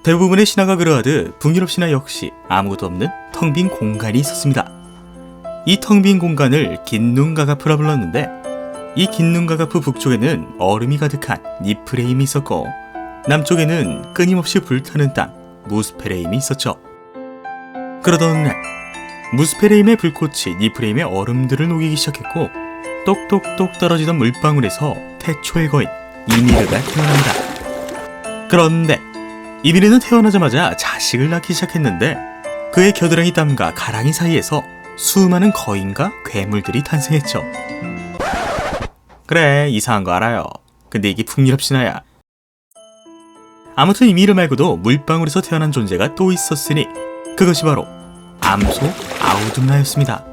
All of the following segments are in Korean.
대부분의 신화가 그러하듯 북유럽 신화 역시 아무것도 없는 텅 빈 공간이 있었습니다. 이 텅 빈 공간을 긴눈가가프라 불렀는데, 이 긴눈가가프 북쪽에는 얼음이 가득한 니프레임이 있었고, 남쪽에는 끊임없이 불타는 땅 무스페레임이 있었죠. 그러던 어느 날 무스페레임의 불꽃이 니프레임의 얼음들을 녹이기 시작했고, 똑똑똑 떨어지던 물방울에서 태초의 거인 이미르가 태어납니다. 그런데 이미르는 태어나자마자 자식을 낳기 시작했는데, 그의 겨드랑이 땀과 가랑이 사이에서 수많은 거인과 괴물들이 탄생했죠. 그래, 이상한 거 알아요. 근데 이게 북유럽 신화야. 아무튼 이미르 말고도 물방울에서 태어난 존재가 또 있었으니 그것이 바로 암소 아우둠라였습니다.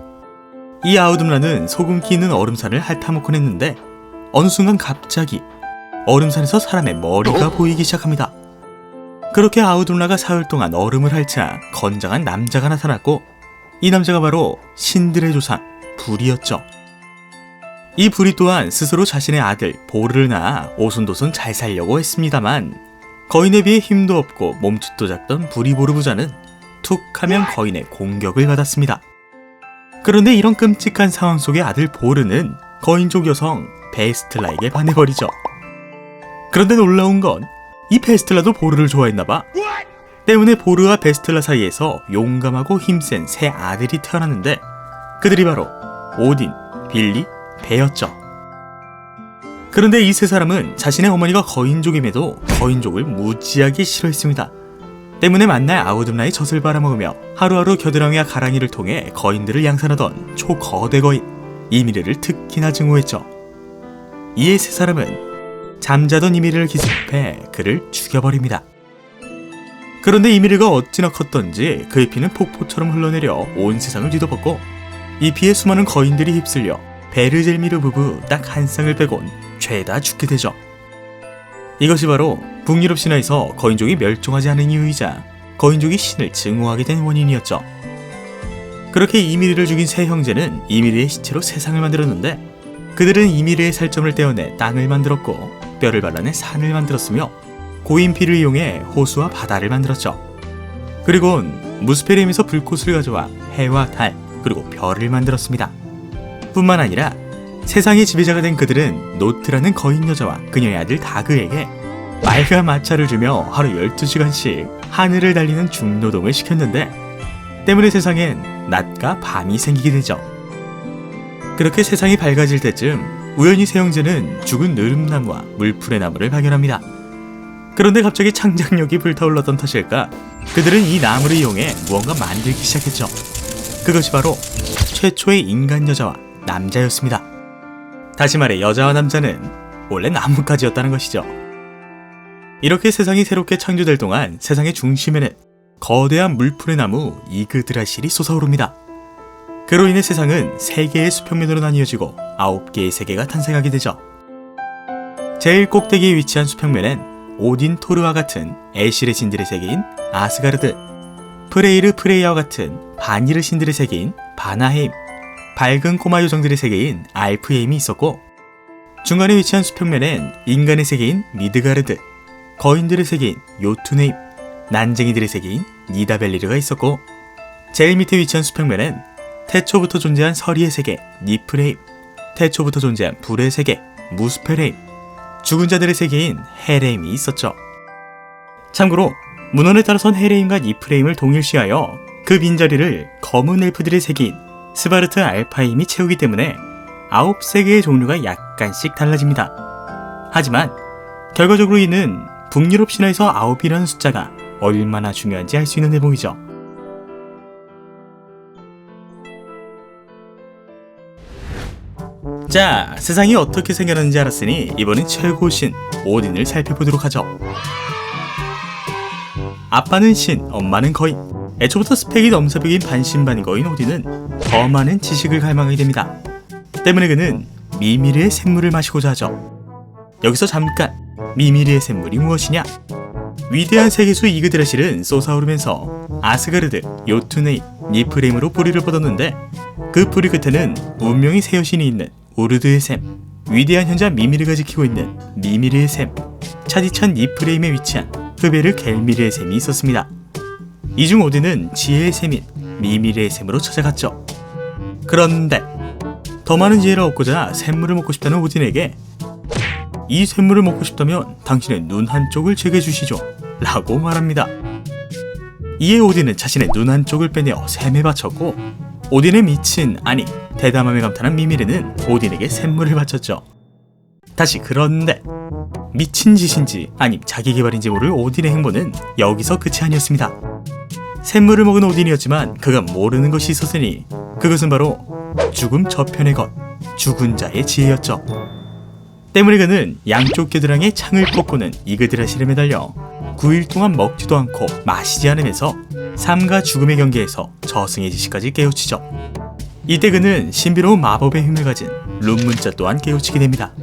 이 아우둠라는 소금기 있는 얼음산을 핥아먹곤 했는데, 어느 순간 갑자기 얼음산에서 사람의 머리가 보이기 시작합니다. 그렇게 아우둠라가 사흘 동안 얼음을 핥아 건장한 남자가 나타났고, 이 남자가 바로 신들의 조상 불이었죠. 이 불이 또한 스스로 자신의 아들 보르를 낳아 오손도손 잘 살려고 했습니다만, 거인에 비해 힘도 없고 몸집도 작던 부리보르 부자는 툭하면 거인의 공격을 받았습니다. 그런데 이런 끔찍한 상황 속에 아들 보르는 거인족 여성 베스틀라에게 반해버리죠. 그런데 놀라운 건 이 베스틀라도 보르를 좋아했나봐. 때문에 보르와 베스틀라 사이에서 용감하고 힘센 세 아들이 태어났는데, 그들이 바로 오딘, 빌리, 베였죠. 그런데 이 세 사람은 자신의 어머니가 거인족임에도 거인족을 무지하게 싫어했습니다. 때문에 만날 아우둠라의 젖을 빨아먹으며 하루하루 겨드랑이와 가랑이를 통해 거인들을 양산하던 초거대 거인 이미르를 특히나 증오했죠. 이에 세 사람은 잠자던 이미르를 기습해 그를 죽여버립니다. 그런데 이미르가 어찌나 컸던지 그의 피는 폭포처럼 흘러내려 온 세상을 뒤덮었고, 이 피에 수많은 거인들이 휩쓸려 베르젤미르 부부 딱 한 쌍을 빼곤 죄다 죽게 되죠. 이것이 바로 북유럽 신화에서 거인족이 멸종하지 않은 이유이자 거인족이 신을 증오하게 된 원인이었죠. 그렇게 이미르를 죽인 세 형제는 이미르의 시체로 세상을 만들었는데, 그들은 이미르의 살점을 떼어내 땅을 만들었고, 뼈를 발라내 산을 만들었으며, 고인 피를 이용해 호수와 바다를 만들었죠. 그리곤 무스페레임에서 불꽃을 가져와 해와 달, 그리고 별을 만들었습니다. 뿐만 아니라 세상의 지배자가 된 그들은 노트라는 거인 여자와 그녀의 아들 다그에게 말과 마차를 주며 하루 12시간씩 하늘을 달리는 중노동을 시켰는데, 때문에 세상엔 낮과 밤이 생기게 되죠. 그렇게 세상이 밝아질 때쯤 우연히 세 형제는 죽은 느릅나무와 물풀의 나무를 발견합니다. 그런데 갑자기 창작력이 불타올랐던 탓일까, 그들은 이 나무를 이용해 무언가 만들기 시작했죠. 그것이 바로 최초의 인간 여자와 남자였습니다. 다시 말해 여자와 남자는 원래 나뭇가지였다는 것이죠. 이렇게 세상이 새롭게 창조될 동안 세상의 중심에는 거대한 물풀의 나무 이그드라실이 솟아오릅니다. 그로 인해 세상은 3개의 수평면으로 나뉘어지고 9개의 세계가 탄생하게 되죠. 제일 꼭대기에 위치한 수평면엔 오딘 토르와 같은 에실의 신들의 세계인 아스가르드, 프레이르 프레이아와 같은 바니르 신들의 세계인 바나헤임, 밝은 꼬마 요정들의 세계인 알프헤임이 있었고, 중간에 위치한 수평면엔 인간의 세계인 미드가르드, 거인들의 세계인 요투네임, 난쟁이들의 세계인 니다벨리르가 있었고, 제일 밑에 위치한 수평면엔 태초부터 존재한 서리의 세계 니프레임, 태초부터 존재한 불의 세계 무스페레임, 죽은 자들의 세계인 헤레임이 있었죠. 참고로 문헌에 따라선 헤레임과 니프레임을 동일시하여 그 빈자리를 검은 엘프들의 세계인 스바르트 알파임이 채우기 때문에 9세계의 종류가 약간씩 달라집니다. 하지만 결과적으로 이는 북유럽 신화에서 9이라는 숫자가 얼마나 중요한지 알 수 있는 대목이죠. 자, 세상이 어떻게 생겨났는지 알았으니 이번엔 최고신 오딘을 살펴보도록 하죠. 아빠는 신, 엄마는 거인. 애초부터 스펙이 넘사벽인 반신반거인 오딘은 더 많은 지식을 갈망하게 됩니다. 때문에 그는 미미르의 샘물을 마시고자 하죠. 여기서 잠깐, 미미르의 샘물이 무엇이냐? 위대한 세계수 이그드라실은 솟아오르면서 아스가르드, 요투네임, 니프레임으로 뿌리를 뻗었는데, 그 뿌리 끝에는 운명의 새 여신이 있는 우르드의 샘, 위대한 현자 미미르가 지키고 있는 미미르의 샘, 차디찬 니프레임에 위치한 흐베르 겔미르의 셈이 있었습니다. 이 중 오딘은 지혜의 셈인 미미르의 셈으로 찾아갔죠. 그런데 더 많은 지혜를 얻고자 샘물을 먹고 싶다는 오딘에게 이 샘물을 먹고 싶다면 당신의 눈 한쪽을 제게 주시죠 라고 말합니다. 이에 오딘은 자신의 눈 한쪽을 빼내어 샘에 바쳤고 오딘의 미친, 아니 대담함에 감탄한 미미르는 오딘에게 샘물을 바쳤죠. 다시 그런데 미친 짓인지 아님 자기 개발인지 모를 오딘의 행보는 여기서 끝이 아니었습니다. 샘물을 먹은 오딘이었지만 그가 모르는 것이 있었으니 그것은 바로 죽음 저편의 것, 죽은 자의 지혜였죠. 때문에 그는 양쪽 겨드랑이에 창을 꽂고는 이그드라 실에 매달려 9일 동안 먹지도 않고 마시지 않으면서 삶과 죽음의 경계에서 저승의 지시까지 깨우치죠. 이때 그는 신비로운 마법의 힘을 가진 룬문자 또한 깨우치게 됩니다.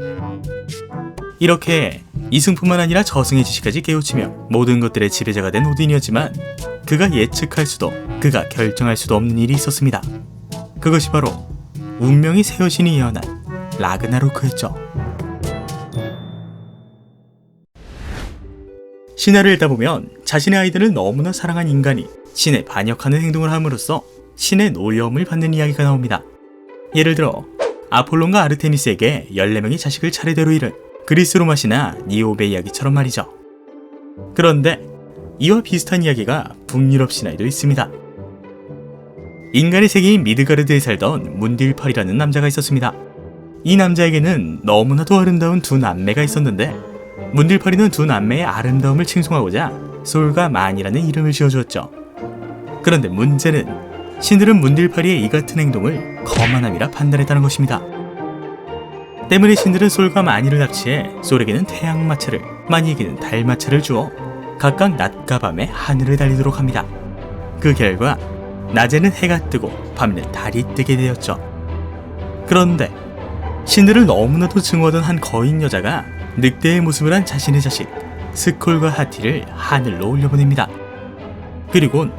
이렇게 이승뿐만 아니라 저승의 지시까지 깨우치며 모든 것들의 지배자가 된 오딘이었지만 그가 예측할 수도 그가 결정할 수도 없는 일이 있었습니다. 그것이 바로 운명이 새 여신이 예언한 라그나로크였죠. 신화를 읽다 보면 자신의 아이들을 너무나 사랑한 인간이 신에 반역하는 행동을 함으로써 신의 노여움을 받는 이야기가 나옵니다. 예를 들어 아폴론과 아르테미스에게 14명의 자식을 차례대로 잃은 그리스 로마 신화 니오베 이야기처럼 말이죠. 그런데 이와 비슷한 이야기가 북유럽 신화에도 있습니다. 인간의 세계인 미드가르드에 살던 문딜펄이라는 남자가 있었습니다. 이 남자에게는 너무나도 아름다운 두 남매가 있었는데 문딜펄이는 두 남매의 아름다움을 칭송하고자 솔과 만이라는 이름을 지어주었죠. 그런데 문제는 신들은 문딜펄이의 이 같은 행동을 거만함이라 판단했다는 것입니다. 때문에 신들은 솔과 만이를 납치해 솔에게는 태양마차를, 만이에게는 달마차를 주어 각각 낮과 밤에 하늘을 달리도록 합니다. 그 결과 낮에는 해가 뜨고 밤에는 달이 뜨게 되었죠. 그런데 신들을 너무나도 증오하던 한 거인 여자가 늑대의 모습을 한 자신의 자식 스콜과 하티를 하늘로 올려보냅니다. 그리곤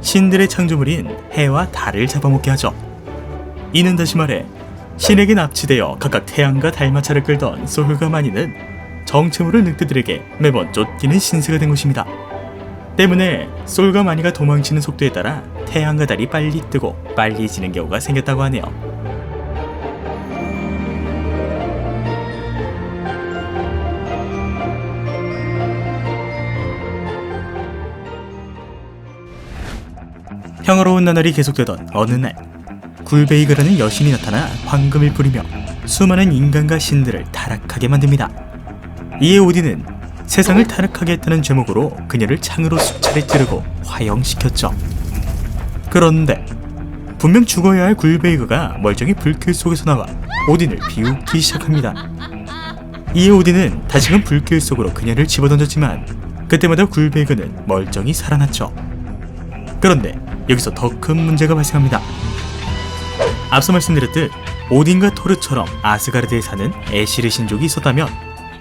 신들의 창조물인 해와 달을 잡아먹게 하죠. 이는 다시 말해 신에게 납치되어 각각 태양과 달마차를 끌던 솔과 마니는 정체모를 늑대들에게 매번 쫓기는 신세가 된 것입니다. 때문에 솔과 마니가 도망치는 속도에 따라 태양과 달이 빨리 뜨고 빨리 지는 경우가 생겼다고 하네요. 평화로운 나날이 계속되던 어느 날 굴베이그라는 여신이 나타나 황금을 뿌리며 수많은 인간과 신들을 타락하게 만듭니다. 이에 오딘은 세상을 타락하게 했다는 제목으로 그녀를 창으로 수차례 찌르고 화형시켰죠. 그런데 분명 죽어야 할 굴베이그가 멀쩡히 불길 속에서 나와 오딘을 비웃기 시작합니다. 이에 오딘은 다시금 불길 속으로 그녀를 집어던졌지만 그때마다 굴베이그는 멀쩡히 살아났죠. 그런데 여기서 더 큰 문제가 발생합니다. 앞서 말씀드렸듯 오딘과 토르처럼 아스가르드에 사는 에시르 신족이 있었다면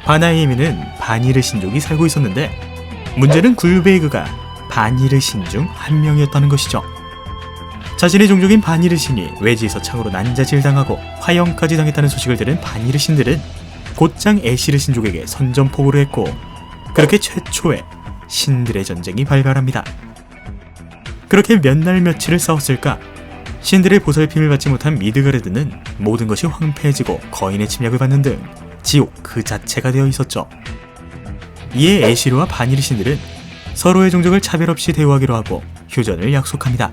바나헤임에는 바니르 신족이 살고 있었는데 문제는 굴베이그가 바니르 신 중 한 명이었다는 것이죠. 자신의 종족인 바니르 신이 외지에서 창으로 난자질당하고 화형까지 당했다는 소식을 들은 바니르 신들은 곧장 에시르 신족에게 선전포고를 했고 그렇게 최초의 신들의 전쟁이 발발합니다. 그렇게 몇 날 며칠을 싸웠을까? 신들의 보살핌을 받지 못한 미드가르드는 모든 것이 황폐해지고 거인의 침략을 받는 등 지옥 그 자체가 되어 있었죠. 이에 에시르와 바니르 신들은 서로의 종족을 차별 없이 대우하기로 하고 휴전을 약속합니다.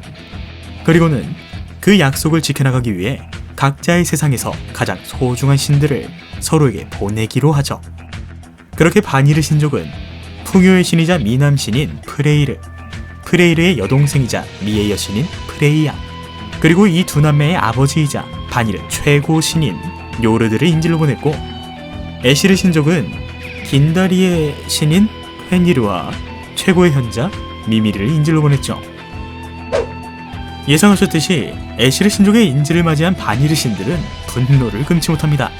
그리고는 그 약속을 지켜나가기 위해 각자의 세상에서 가장 소중한 신들을 서로에게 보내기로 하죠. 그렇게 바니르 신족은 풍요의 신이자 미남 신인 프레이르의 여동생이자 미의 여신인 프레이야, 그리고 이 두 남매의 아버지이자 바니르 최고 신인 요르드를 인질로 보냈고 에시르 신족은 긴다리의 신인 페니르와 최고의 현자 미미르를 인질로 보냈죠. 예상하셨듯이 에시르 신족의 인질을 맞이한 바니르 신들은 분노를 금치 못합니다.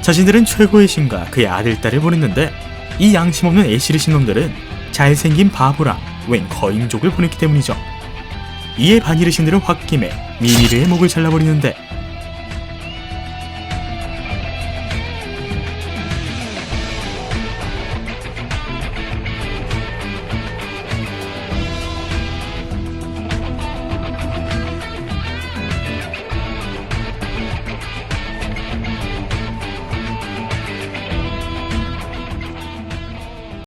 자신들은 최고의 신과 그의 아들, 딸을 보냈는데 이 양심 없는 에시르 신놈들은 잘생긴 바보라 웬 거인족을 보냈기 때문이죠. 이에 바니르 신들은 홧김에 미미르의 목을 잘라버리는데